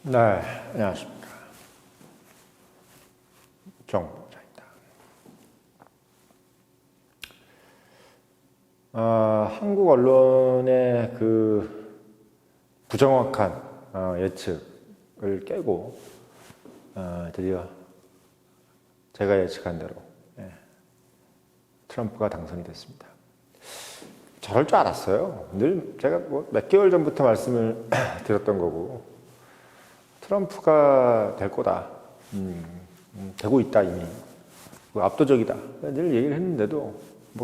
네, 안녕하십니까. 정부장입니다. 한국 언론의 그 부정확한 예측을 깨고 드디어 제가 예측한 대로 트럼프가 당선이 됐습니다. 저럴 줄 알았어요. 늘 제가 몇 개월 전부터 말씀을 드렸던 거고, 트럼프가 될 거다. 되고 있다 이미. 압도적이다. 늘 얘기를 했는데도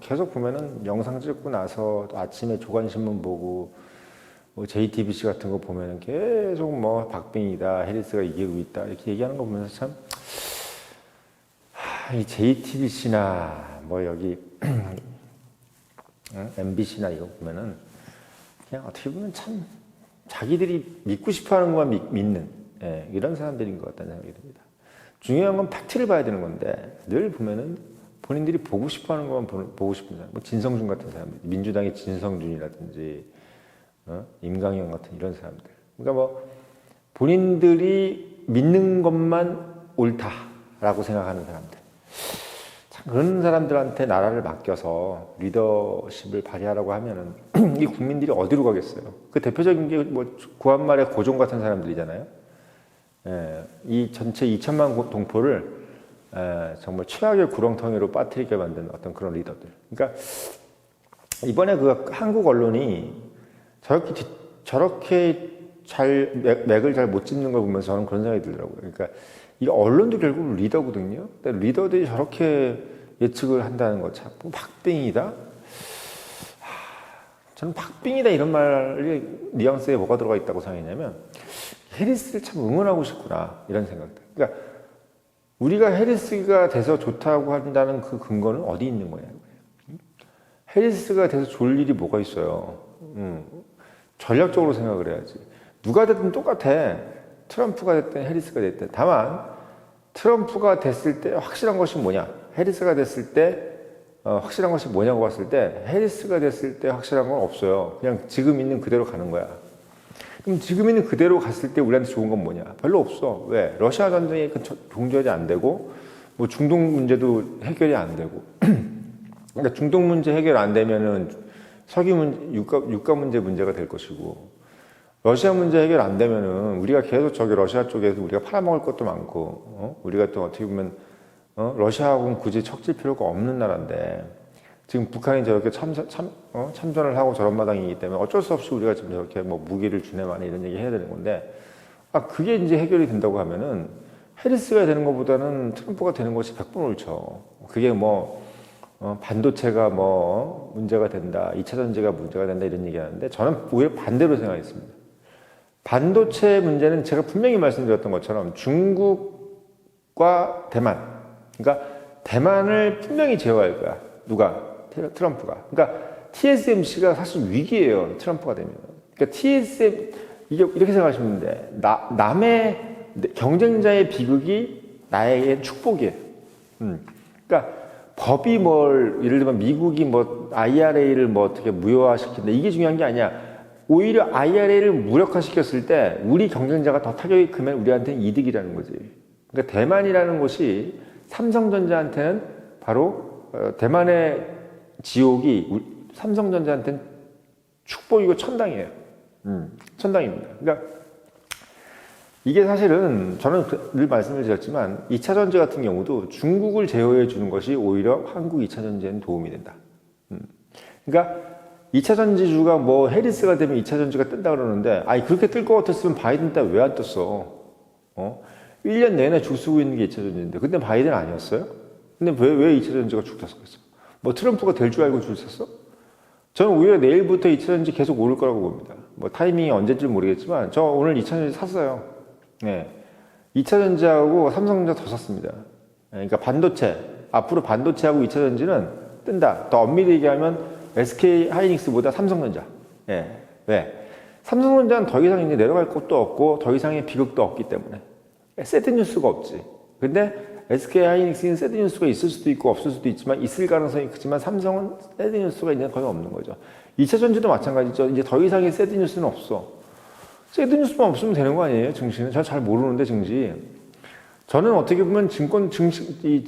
계속 보면은 영상 찍고 나서 또 아침에 조간신문 보고 JTBC 같은 거 보면은 계속 박빙이다, 해리스가 이기고 있다 이렇게 얘기하는 거 보면서 참 이 JTBC나 여기 MBC나 이거 보면은 그냥 어떻게 보면 참 자기들이 믿고 싶어하는 것만 믿는 이런 사람들인 것 같다는 생각이 듭니다. 중요한 건 팩트를 봐야 되는 건데 늘 보면은 본인들이 보고 싶어하는 것만 보고 싶은 사람, 진성준 같은 사람들, 민주당의 진성준이라든지 임강영 같은 이런 사람들. 그러니까 본인들이 믿는 것만 옳다라고 생각하는 사람들. 참 그런 사람들한테 나라를 맡겨서 리더십을 발휘하라고 하면은 이 국민들이 어디로 가겠어요? 그 대표적인 게 구한말의 고종 같은 사람들이잖아요. 이 전체 2천만 동포를 정말 최악의 구렁텅이로 빠뜨리게 만든 어떤 그런 리더들. 그러니까 이번에 그 한국 언론이 저렇게 맥을 잘 못 짚는 걸 보면서 저는 그런 생각이 들더라고요. 그러니까 이 언론도 결국 리더거든요. 근데 리더들이 저렇게 예측을 한다는 거 참 박빙이다. 저는 박빙이다 이런 말이 뉘앙스에 뭐가 들어가 있다고 생각했냐면 해리스를 참 응원하고 싶구나 이런 생각들. 그러니까 우리가 해리스가 돼서 좋다고 한다는 그 근거는 어디 있는 거냐. 해리스가 돼서 좋을 일이 뭐가 있어요. 전략적으로 생각을 해야지. 누가 됐든 똑같아. 트럼프가 됐든 해리스가 됐든. 다만 트럼프가 됐을 때 확실한 것이 뭐냐. 해리스가 됐을 때 확실한 것이 뭐냐고 봤을 때 해리스가 됐을 때 확실한 건 없어요. 그냥 지금 있는 그대로 가는 거야. 그럼 지금 있는 그대로 갔을 때 우리한테 좋은 건 뭐냐? 별로 없어. 왜? 러시아 전쟁이 종결이 안 되고 중동 문제도 해결이 안 되고 그러니까 중동 문제 해결 안 되면은 석유 문제, 유가 문제가 될 것이고 러시아 문제 해결 안 되면은 우리가 계속 저기 러시아 쪽에서 우리가 팔아먹을 것도 많고 우리가 또 어떻게 보면 러시아하고는 굳이 척질 필요가 없는 나라인데 지금 북한이 저렇게 참전을 하고 저런 마당이기 때문에 어쩔 수 없이 우리가 지금 저렇게 무기를 주네 마네 이런 얘기 해야 되는 건데 그게 이제 해결이 된다고 하면은 해리스가 되는 것보다는 트럼프가 되는 것이 100번 옳죠. 그게 반도체가 문제가 된다, 2차 전지가 문제가 된다 이런 얘기 하는데 저는 오히려 반대로 생각했습니다. 반도체 문제는 제가 분명히 말씀드렸던 것처럼 중국과 대만, 그러니까 대만을 분명히 제어할 거야. 누가? 트럼프가. 그러니까 TSMC가 사실 위기예요. 트럼프가 되면. 그러니까 이렇게 생각하시면 돼. 남의 경쟁자의 비극이 나에게 축복이에요. 그러니까 법이 예를 들면 미국이 IRA를 어떻게 무효화시킨다. 이게 중요한 게 아니야. 오히려 IRA를 무력화시켰을 때 우리 경쟁자가 더 타격이 크면 우리한테는 이득이라는 거지. 그러니까 대만이라는 곳이 삼성전자한테는 바로 대만의 지옥이 삼성전자한테는 축복이고 천당이에요. 천당입니다. 그러니까 이게 사실은 저는 늘 말씀을 드렸지만 2차 전지 같은 경우도 중국을 제어해 주는 것이 오히려 한국 2차 전지에는 도움이 된다. 그러니까 2차 전지주가 해리스가 되면 2차 전지가 뜬다 그러는데 그렇게 뜰 것 같았으면 바이든 때 왜 안 떴어? 1년 내내 죽 쓰고 있는 게 2차 전지인데 근데 바이든 아니었어요? 근데 왜 2차 전지가 죽 탔었겠어? 트럼프가 될 줄 알고 줄 섰어? 저는 오히려 내일부터 2차 전지 계속 오를 거라고 봅니다. 타이밍이 언제인지 모르겠지만 저 오늘 2차 전지 샀어요. 네. 2차 전지하고 삼성전자 더 샀습니다. 그러니까 반도체, 앞으로 반도체하고 2차 전지는 뜬다. 더 엄밀히 얘기하면 SK 하이닉스보다 삼성전자. 왜? 삼성전자는 더 이상 이제 내려갈 것도 없고 더 이상의 비극도 없기 때문에. 새드 뉴스가 없지. 근데 SK 하이닉스는 새드 뉴스가 있을 수도 있고 없을 수도 있지만 있을 가능성이 크지만 삼성은 새드 뉴스가 이제 거의 없는 거죠. 2차 전지도 마찬가지죠. 이제 더 이상의 새드 뉴스는 없어. 새드 뉴스만 없으면 되는 거 아니에요? 증시는 제가 잘 모르는데 증시. 저는 어떻게 보면 이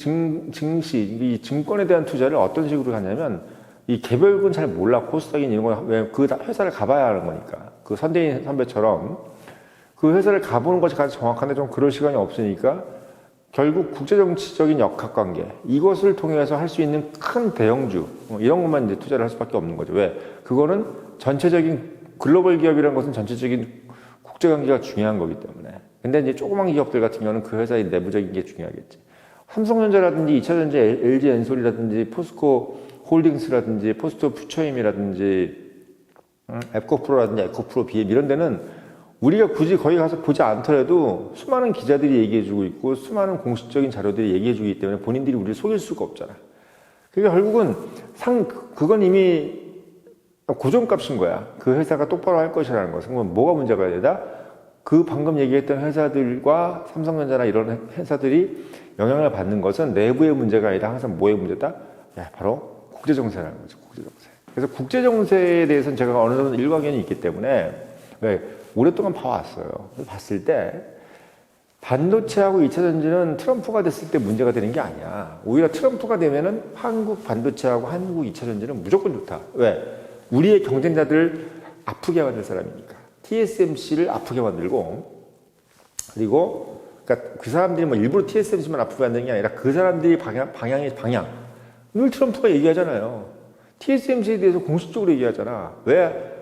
증권에 대한 투자를 어떤 식으로 하냐면 이 개별군 잘 몰라. 코스닥인 이런 거 왜 그 회사를 가봐야 하는 거니까. 그 선대인 선배처럼 그 회사를 가보는 것이 가장 정확한데 좀 그럴 시간이 없으니까 결국 국제정치적인 역학관계 이것을 통해서 할 수 있는 큰 대형주 이런 것만 이제 투자를 할 수밖에 없는 거죠. 왜? 그거는 전체적인 글로벌 기업이라는 것은 전체적인 국제관계가 중요한 거기 때문에. 근데 이제 조그만 기업들 같은 경우는 그 회사의 내부적인 게 중요하겠지. 삼성전자라든지 2차전지, LG 엔솔이라든지 포스코 홀딩스라든지 포스코 퓨처임이라든지 에코프로라든지 에코프로 비엠 이런 데는 우리가 굳이 거기 가서 보지 않더라도 수많은 기자들이 얘기해주고 있고 수많은 공식적인 자료들이 얘기해주기 때문에 본인들이 우리를 속일 수가 없잖아. 그러니까 결국은 그건 이미 고정값인 거야. 그 회사가 똑바로 할 것이라는 것은. 그럼 뭐가 문제가 되다? 그 방금 얘기했던 회사들과 삼성전자나 이런 회사들이 영향을 받는 것은 내부의 문제가 아니라 항상 뭐의 문제다? 바로 국제정세라는 거죠. 국제정세. 그래서 국제정세에 대해서는 제가 어느 정도 일관견이 있기 때문에 왜 오랫동안 봐왔어요. 봤을 때 반도체하고 2차전지는 트럼프가 됐을 때 문제가 되는 게 아니야. 오히려 트럼프가 되면은 한국 반도체하고 한국 2차전지는 무조건 좋다. 왜? 우리의 경쟁자들 아프게 만들 사람이니까. TSMC를 아프게 만들고 그리고 그러니까 그 사람들이 뭐 일부러 TSMC만 아프게 만드는 게 아니라 그 사람들이 방향의 방향 늘 트럼프가 얘기하잖아요. TSMC에 대해서 공식적으로 얘기하잖아. 왜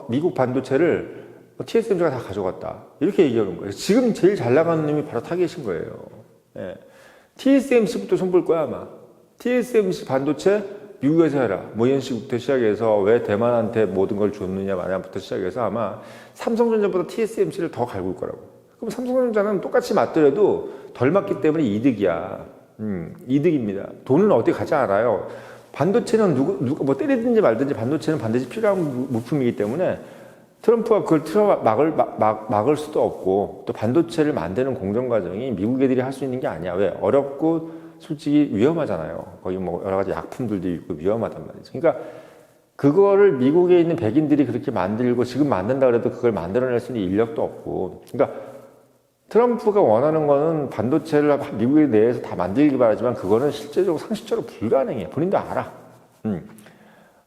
미국 반도체를 TSMC가 다 가져갔다. 이렇게 얘기하는 거예요. 지금 제일 잘 나가는 놈이 바로 타겟인 거예요. 예. TSMC부터 손볼 거야 아마. TSMC 반도체 미국에서 해라. 뭐 이런 식부터 시작해서 왜 대만한테 모든 걸 줬느냐 마냐부터 시작해서 아마 삼성전자보다 TSMC를 더 갈굴 거라고. 그럼 삼성전자는 똑같이 맞더라도 덜 맞기 때문에 이득이야. 이득입니다. 돈은 어디 가지 않아요. 반도체는 누가 뭐 때리든지 말든지 반도체는 반드시 필요한 물품이기 때문에 트럼프가 그걸 막을 수도 없고 또 반도체를 만드는 공정 과정이 미국 애들이 할 수 있는 게 아니야. 왜? 어렵고 솔직히 위험하잖아요. 거기 뭐 여러 가지 약품들도 있고 위험하단 말이죠. 그러니까 그거를 미국에 있는 백인들이 그렇게 만들고 지금 만든다 그래도 그걸 만들어낼 수 있는 인력도 없고. 그러니까 트럼프가 원하는 거는 반도체를 미국 내에서 다 만들기 바라지만 그거는 실제적으로 상식적으로 불가능해. 본인도 알아.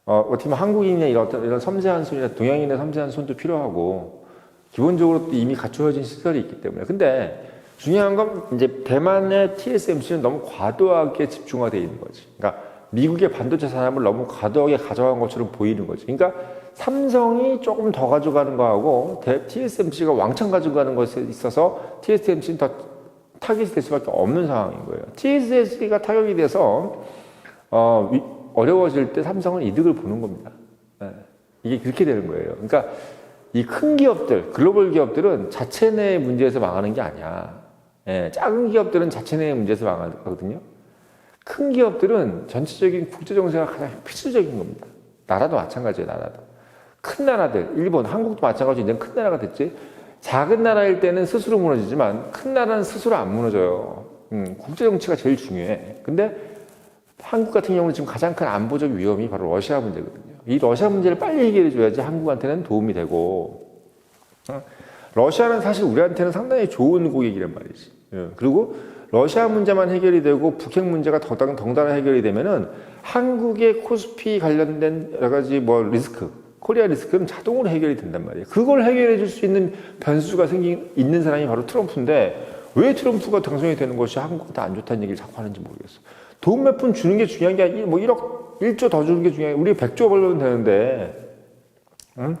어떻게 보면 한국인의 이런 섬세한 손이나 동양인의 섬세한 손도 필요하고 기본적으로 이미 갖추어진 시설이 있기 때문에. 근데 중요한 건 이제 대만의 TSMC는 너무 과도하게 집중화되어 있는 거지. 그러니까 미국의 반도체 산업을 너무 과도하게 가져간 것처럼 보이는 거지. 그러니까 삼성이 조금 더 가져가는 거하고 TSMC가 왕창 가져가는 것에 있어서 TSMC는 더 타겟이 될 수밖에 없는 상황인 거예요. TSMC가 타격이 돼서 어려워질 때 삼성은 이득을 보는 겁니다. 네. 이게 그렇게 되는 거예요. 그러니까 이 큰 기업들, 글로벌 기업들은 자체 내의 문제에서 망하는 게 아니야. 네. 작은 기업들은 자체 내의 문제에서 망하거든요. 큰 기업들은 전체적인 국제정세가 가장 필수적인 겁니다. 나라도 마찬가지예요, 나라도. 큰 나라들, 일본, 한국도 마찬가지로 이제 큰 나라가 됐지. 작은 나라일 때는 스스로 무너지지만 큰 나라는 스스로 안 무너져요. 국제정치가 제일 중요해. 근데 한국 같은 경우는 지금 가장 큰 안보적 위험이 바로 러시아 문제거든요. 이 러시아 문제를 빨리 해결해 줘야지 한국한테는 도움이 되고, 러시아는 사실 우리한테는 상당히 좋은 고객이란 말이지. 그리고 러시아 문제만 해결이 되고 북핵 문제가 덩달아 해결이 되면은 한국의 코스피 관련된 여러 가지 뭐 리스크, 코리아 리스크는 자동으로 해결이 된단 말이에요. 그걸 해결해 줄 수 있는 변수가 있는 사람이 바로 트럼프인데 왜 트럼프가 당선이 되는 것이 한국한테 안 좋다는 얘기를 자꾸 하는지 모르겠어. 돈 몇 푼 주는 게 중요한 게 아니고 뭐 1조 더 주는 게 중요해. 우리가 100조 벌면 되는데, 응?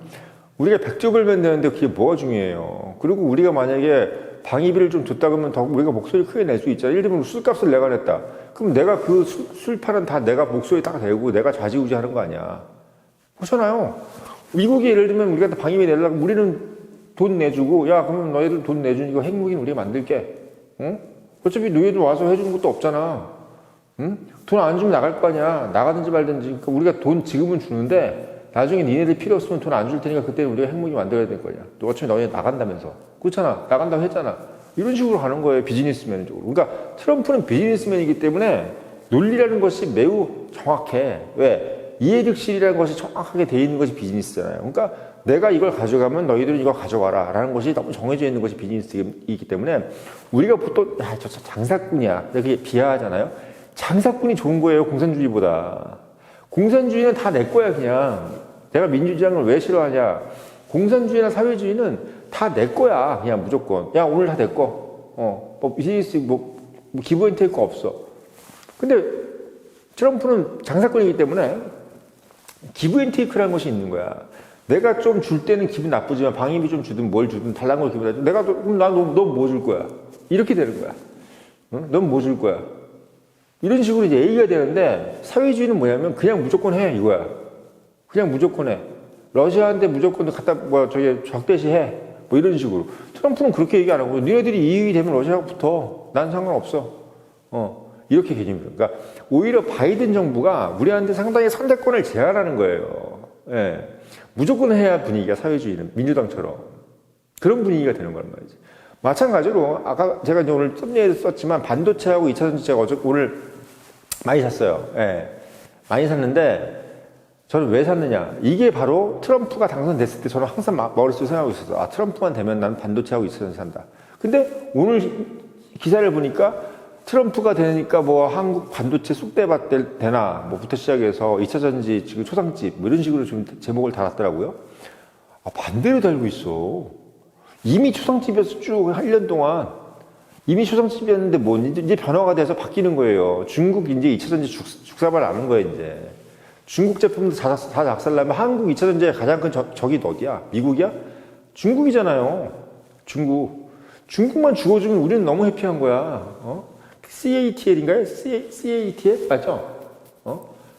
우리가 100조 벌면 되는데 그게 뭐가 중요해요. 그리고 우리가 만약에 방위비를 좀 줬다 그러면 더 우리가 목소리 크게 낼 수 있잖아. 예를 들면 술값을 내가 냈다. 그럼 내가 그 술판은 다 내가 목소리 딱 내고 내가 좌지우지 하는 거 아니야. 그렇잖아요. 미국이 예를 들면 우리가 방위비 내려고 우리는 돈 내주고 야 그러면 너희들 돈 내주니까 핵무기는 우리가 만들게. 응? 어차피 너희들 와서 해주는 것도 없잖아. 응? 돈 안 주면 나갈 거 아니야. 나가든지 말든지. 그러니까 우리가 돈 지금은 주는데 나중에 니네들 필요 없으면 돈 안 줄 테니까 그때 우리가 핵무기 만들어야 될 거냐. 또 어차피 너희 나간다면서. 그렇잖아. 나간다고 했잖아. 이런 식으로 가는 거예요. 비즈니스맨적으로. 그러니까 트럼프는 비즈니스맨이기 때문에 논리라는 것이 매우 정확해. 왜? 이해득실이라는 것이 정확하게 돼 있는 것이 비즈니스잖아요. 그러니까 내가 이걸 가져가면 너희들은 이걸 가져가라 라는 것이 너무 정해져 있는 것이 비즈니스이기 때문에 우리가 보통 야, 저 장사꾼이야 이렇게 비하하잖아요. 장사꾼이 좋은 거예요, 공산주의보다. 공산주의는 다 내 거야. 그냥 내가 민주주의를 왜 싫어하냐, 공산주의나 사회주의는 다 내 거야. 그냥 무조건 야 오늘 다 내 거. 뭐 비즈니스 뭐 기브 앤 테이크 없어. 근데 트럼프는 장사꾼이기 때문에 기브 앤 테이크라는 것이 있는 거야. 내가 좀 줄 때는 기분 나쁘지만 방임이 좀 주든 뭘 주든 달라는 걸 기분 나쁘. 내가 너 뭐 줄 거야. 이렇게 되는 거야. 응? 넌 뭐 줄 거야. 이런 식으로 이제 얘기가 되는데 사회주의는 뭐냐면 그냥 무조건 해 이거야. 그냥 무조건 해. 러시아한테 무조건 갖다 저기 적대시해. 뭐 이런 식으로. 트럼프는 그렇게 얘기 안 하고 니네들이 이익이 되면 러시아가 붙어. 난 상관없어. 이렇게 개념이에요. 그러니까 오히려 바이든 정부가 우리한테 상당히 선택권을 제한하는 거예요. 예. 무조건 해야 분위기가 사회주의는 민주당처럼 그런 분위기가 되는 거란 말이지. 마찬가지로 아까 제가 이제 오늘 썸네일에 썼지만 반도체하고 2차 전지제가 오늘 많이 샀어요. 예. 많이 샀는데 저는 왜 샀느냐. 이게 바로 트럼프가 당선됐을 때 저는 항상 머릿속에 생각하고 있었어요. 아, 트럼프만 되면 나는 반도체하고 2차 전지 산다. 근데 오늘 기사를 보니까 트럼프가 되니까 뭐 한국 반도체 쑥대밭 되나 뭐부터 시작해서 2차 전지 지금 초상집 뭐 이런 식으로 좀 제목을 달았더라고요. 아, 반대로 달고 있어. 이미 초상집이었어 쭉 1년 동안. 이미 초상집이었는데 뭐 이제 변화가 돼서 바뀌는 거예요. 중국 이제 2차 전지 죽사발 나는 거예요 이제. 중국 제품도 다 작살나면 한국 2차 전지의 가장 큰 적이 어디야? 미국이야? 중국이잖아요. 중국만 죽어주면 우리는 너무 해피한 거야. CATL인가요? CATL? 맞죠?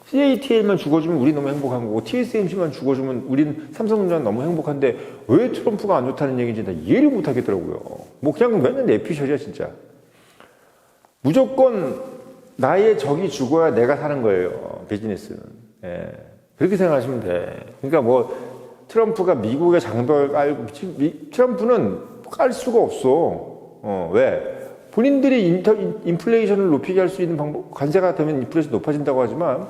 CATL만 죽어주면 우리 너무 행복한 거고 TSMC만 죽어주면 우린 삼성전자 너무 행복한데 왜 트럼프가 안 좋다는 얘기인지 나 이해를 못 하겠더라고요. 뭐 그냥 맨날 내피셜이야 진짜. 무조건 나의 적이 죽어야 내가 사는 거예요. 비즈니스는. 예. 그렇게 생각하시면 돼. 그러니까 뭐 트럼프가 미국의 장벽을 깔고 트럼프는 깔 수가 없어. 왜? 본인들이 인플레이션을 높이게 할 수 있는 방법, 관세가 되면 인플레이션 높아진다고 하지만,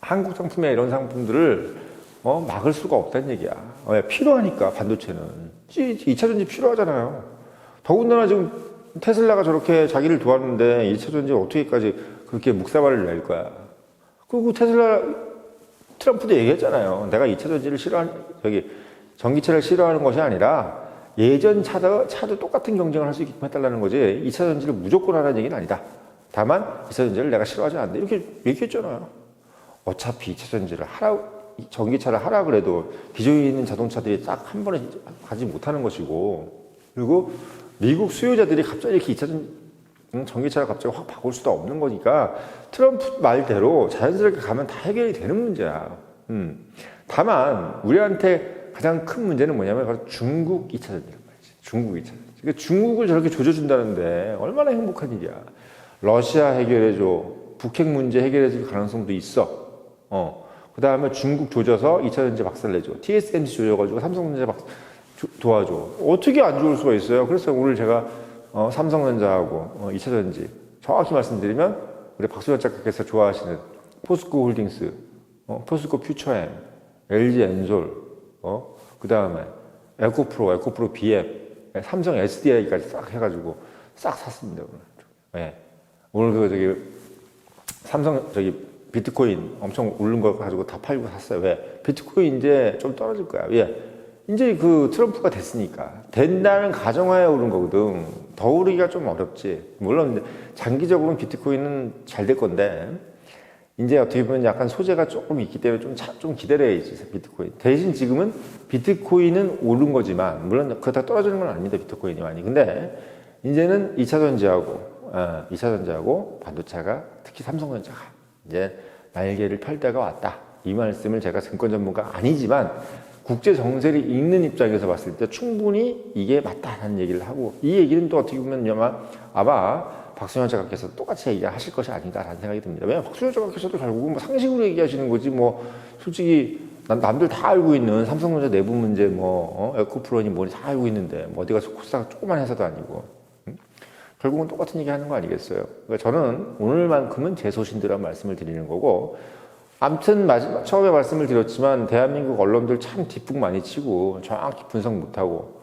한국 상품이나 이런 상품들을, 막을 수가 없다는 얘기야. 왜? 필요하니까, 반도체는. 2차 전지 필요하잖아요. 더군다나 지금 테슬라가 저렇게 자기를 도왔는데 2차 전지 어떻게까지 그렇게 묵사발을 낼 거야. 그리고 트럼프도 얘기했잖아요. 내가 2차 전지를 전기차를 싫어하는 것이 아니라, 예전 차도 똑같은 경쟁을 할 수 있게끔 해달라는 거지 2차 전지를 무조건 하라는 얘기는 아니다. 다만 2차 전지를 내가 싫어하지 않는다. 이렇게 얘기했잖아요. 어차피 2차 전지를 전기차를 하라 그래도 기존에 있는 자동차들이 딱 한 번에 가지 못하는 것이고 그리고 미국 수요자들이 갑자기 이렇게 2차 전기차를 갑자기 확 바꿀 수도 없는 거니까 트럼프 말대로 자연스럽게 가면 다 해결이 되는 문제야. 다만 우리한테 가장 큰 문제는 뭐냐면 바로 중국 2차 전지란 말이지. 중국 2차 전지. 그러니까 중국을 저렇게 조져준다는데 얼마나 행복한 일이야. 러시아 해결해줘. 북핵 문제 해결해줄 가능성도 있어. 그 다음에 중국 조져서 2차 전지 박살내줘. TSMC 조져가지고 삼성전자 도와줘. 어떻게 안 좋을 수가 있어요. 그래서 오늘 제가 삼성전자하고 2차 전지 정확히 말씀드리면 우리 박수현 작가께서 좋아하시는 포스코 홀딩스, 포스코 퓨처엠, LG 엔솔, 그 다음에 에코프로 BM, 삼성 SDI까지 싹 해가지고 싹 샀습니다, 오늘. 예. 오늘 삼성 비트코인 엄청 오른 거 가지고 다 팔고 샀어요. 왜? 비트코인 이제 좀 떨어질 거야. 예. 이제 트럼프가 됐으니까. 된다는 가정하에 오른 거거든. 더 오르기가 좀 어렵지. 물론 장기적으로는 비트코인은 잘 될 건데, 이제 어떻게 보면 약간 소재가 조금 있기 때문에 좀 기다려야지, 비트코인. 대신 지금은 비트코인은 오른 거지만, 물론 그렇다고 떨어지는 건 아닙니다, 비트코인이 많이. 근데, 이제는 2차 전지하고 반도체가, 특히 삼성전자가, 이제 날개를 펼 때가 왔다. 이 말씀을 제가 증권 전문가가 아니지만, 국제 정세를 읽는 입장에서 봤을 때 충분히 이게 맞다라는 얘기를 하고, 이 얘기는 또 어떻게 보면 아마 박수현 작가께서 똑같이 얘기하실 것이 아닌가라는 생각이 듭니다. 왜냐면 박수현 작가께서도 결국은 뭐 상식으로 얘기하시는 거지, 뭐 솔직히 남들 다 알고 있는 삼성전자 내부 문제, 에코프로니 뭐니 다 알고 있는데 뭐 어디 가서 코스닥 조그만 회사도 아니고 결국은 똑같은 얘기 하는 거 아니겠어요? 그러니까 저는 오늘만큼은 제 소신대로 말씀을 드리는 거고, 아무튼 처음에 말씀을 드렸지만 대한민국 언론들 참 뒷북 많이 치고 정확히 분석 못하고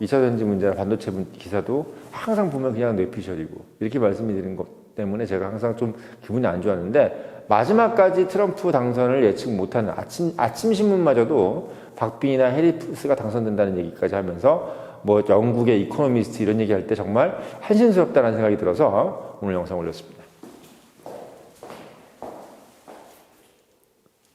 2차 전지 문제나 반도체 기사도 항상 보면 그냥 뇌피셜이고 이렇게 말씀을 드린 것 때문에 제가 항상 좀 기분이 안 좋았는데 마지막까지 트럼프 당선을 예측 못하는 아침 신문마저도 박빙이나 해리스가 당선된다는 얘기까지 하면서 뭐 영국의 이코노미스트 이런 얘기할 때 정말 한심스럽다는 생각이 들어서 오늘 영상 올렸습니다.